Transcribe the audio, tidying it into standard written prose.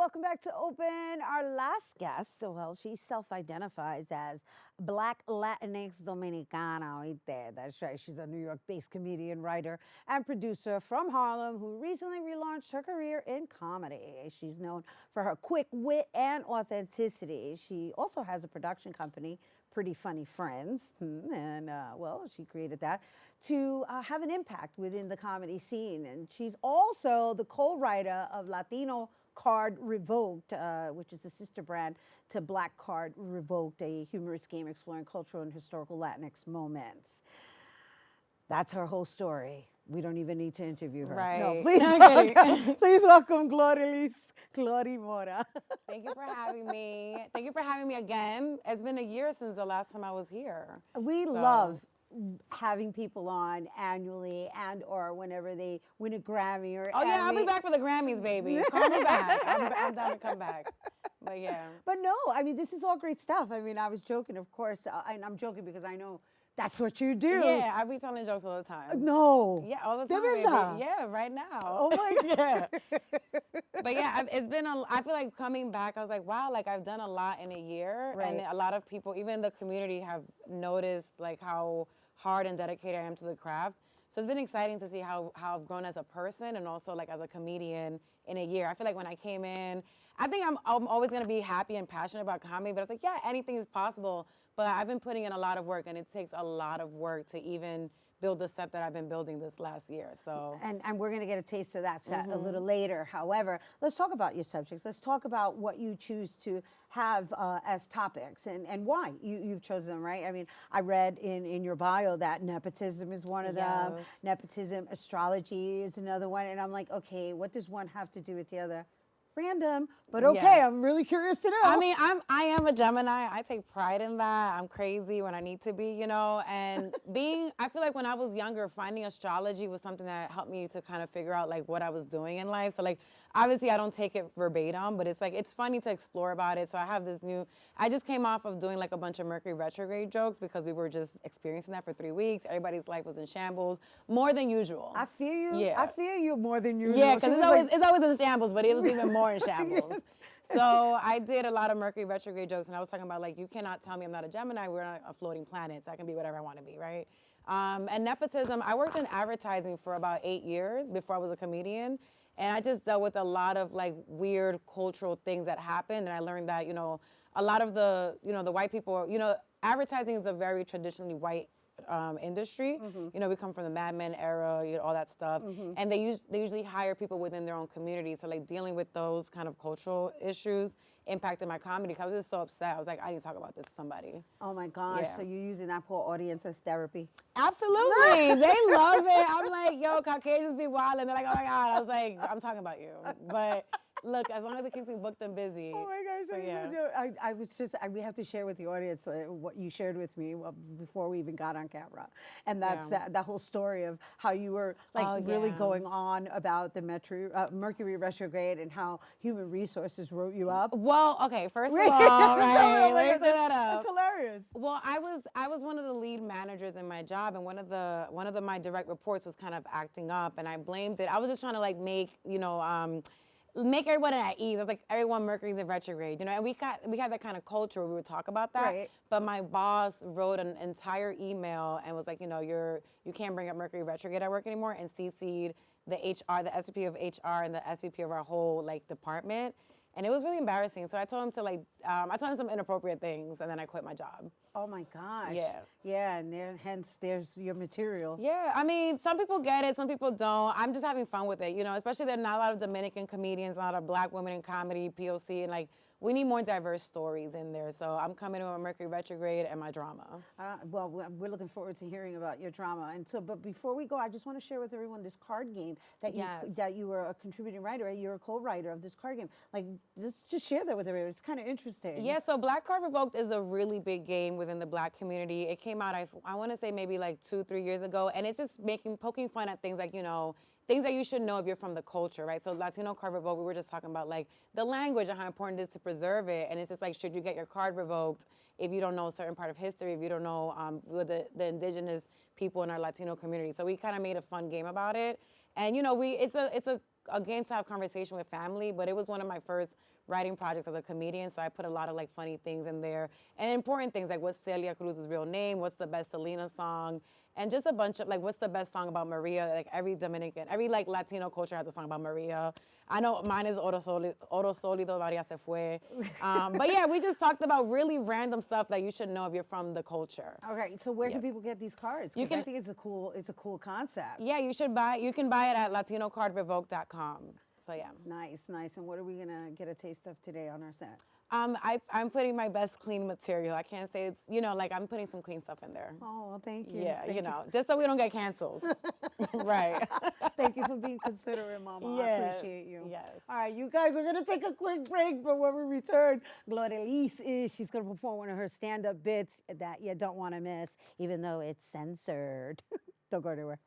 welcome back to Open. Our last guest, well, she self-identifies as Black Latinx Dominicana. Oíste. That's right. She's a New York-based comedian, writer, and producer from Harlem who recently relaunched her career in comedy. She's known for her quick wit and authenticity. She also has a production company, Pretty Funny Friends, and well, she created that to have an impact within the comedy scene. And she's also the co-writer of Latino Card Revoked, which is the sister brand to Black Card Revoked, a humorous game exploring cultural and historical Latinx moments. That's her whole story. We don't even need to interview her. Right. No, please welcome Glorelys, Mora. Thank you for having me. Thank you for having me again. It's been a year since the last time I was here. We love having people on annually and or whenever they win a Grammy or Oh yeah, I'll be back for the Grammys, baby. Call me back. I'm down to come back. But yeah. But no, I mean, this is all great stuff. I mean, I was joking, of course, and I'm joking because I know that's what you do. Yeah, I be telling jokes all the time. No. Yeah, all the time, baby. Yeah, right now. Oh my God. Yeah. But yeah, it's been I feel like coming back, I was like, wow, like I've done a lot in a year. Right. And a lot of people, even the community, have noticed like how hard and dedicated I am to the craft. So it's been exciting to see how I've grown as a person and also like as a comedian in a year. I feel like when I came in, I think I'm always gonna be happy and passionate about comedy, but it's like, yeah, anything is possible. But I've been putting in a lot of work, and it takes a lot of work to even build the set that I've been building this last year. So and we're going to get a taste of that set a little later. However, let's talk about your subjects. Let's talk about what you choose to have as topics and why you've chosen them, right? I mean, I read in your bio that nepotism is one of them. Yes. Nepotism, astrology is another one. And I'm like, okay, what does one have to do with the other? Random, but okay, Yeah. I'm really curious to know. I mean, I am a Gemini. I take pride in that. I'm crazy when I need to be, you know, and I feel like when I was younger, finding astrology was something that helped me to kind of figure out like what I was doing in life. So like, obviously I don't take it verbatim, but it's like, it's funny to explore about it. So I have I just came off of doing like a bunch of Mercury retrograde jokes because we were just experiencing that for 3 weeks. Everybody's life was in shambles, more than usual. I feel you. Yeah. I feel you more than usual. Yeah, because it's always in shambles, but it was even more in shambles. Yes. So I did a lot of Mercury retrograde jokes, and I was talking about like, you cannot tell me I'm not a Gemini. We're not a floating planet, so I can be whatever I want to be, right? And nepotism, I worked in advertising for about 8 years before I was a comedian, and I just dealt with a lot of like weird cultural things that happened, and I learned that, you know, a lot of the white people, you know, advertising is a very traditionally white industry. You know, we come from the Mad Men era, you know, all that stuff. And they usually hire people within their own community. So like dealing with those kind of cultural issues impacted my comedy. 'Cause I was just so upset. I was like, I need to talk about this to somebody. Oh my gosh, Yeah. so you're using that poor audience as therapy. Absolutely. They love it. I'm like, yo, Caucasians be wild. And they're like, oh my God. I was like, I'm talking about you. But look, as long as it keeps me booked and busy. Oh my gosh, So, yeah. I was just, we have to share with the audience what you shared with me before we even got on camera. And that's that whole story of how you were like really going on about the Mercury retrograde and how human resources wrote you up. Well, okay, first of all, right, let me clear that up. That's hilarious. Well, I was one of the lead managers in my job, and one of my direct reports was kind of acting up, and I blamed it. I was just trying to like make make everyone at ease. I was like, everyone, Mercury's in retrograde, you know, and we had that kind of culture where we would talk about that. Right. But my boss wrote an entire email and was like, you know, you can't bring up Mercury retrograde at work anymore, and CC'd the HR, the SVP of HR, and the SVP of our whole like department. And it was really embarrassing. So I told him to like, I told him some inappropriate things, and then I quit my job. Oh my gosh. Yeah. Yeah, and hence there's your material. Yeah, I mean, some people get it, some people don't. I'm just having fun with it, you know, especially there are not a lot of Dominican comedians, a lot of Black women in comedy, POC, and like, we need more diverse stories in there. So I'm coming in with Mercury retrograde and my drama. Well, we're looking forward to hearing about your drama. And so, but before we go, I just want to share with everyone this card game that you were a contributing writer, right? You're a co-writer of this card game. Like, just share that with everyone. It's kind of interesting. Yeah, so Black Card Revoked is a really big game within the Black community. It came out, I want to say maybe like 2-3 years ago, and it's just poking fun at things like, you know, things that you should know if you're from the culture, right? So Latino card revoked, we were just talking about like the language and how important it is to preserve it. And it's just like, should you get your card revoked if you don't know a certain part of history, if you don't know the indigenous people in our Latino community? So we kind of made a fun game about it. And you know, it's a a game to have conversation with family, but it was one of my first writing projects as a comedian, so I put a lot of like funny things in there and important things like what's Celia Cruz's real name, what's the best Selena song, and just a bunch of like what's the best song about Maria. Like every Dominican, every like Latino culture has a song about Maria. I know mine is Oro Solido, Maria Se Fue. But yeah, we just talked about really random stuff that you should know if you're from the culture. Okay, so where can people get these cards? You Because I can- think it's a cool concept. Yeah, you can buy it at latinocardrevoke.com. So yeah. Nice, nice. And what are we gonna get a taste of today on our set? I'm putting my best clean material. I can't say it's, like I'm putting some clean stuff in there. Oh, well, thank you. Yeah, Thank just so we don't get canceled. Right. Thank you for being considerate, Mama. I Yes, appreciate you. yes. All right, you guys, we're going to take a quick break, but when we return, Glorelys she's going to perform one of her stand-up bits that you don't want to miss, even though it's censored. Don't go anywhere.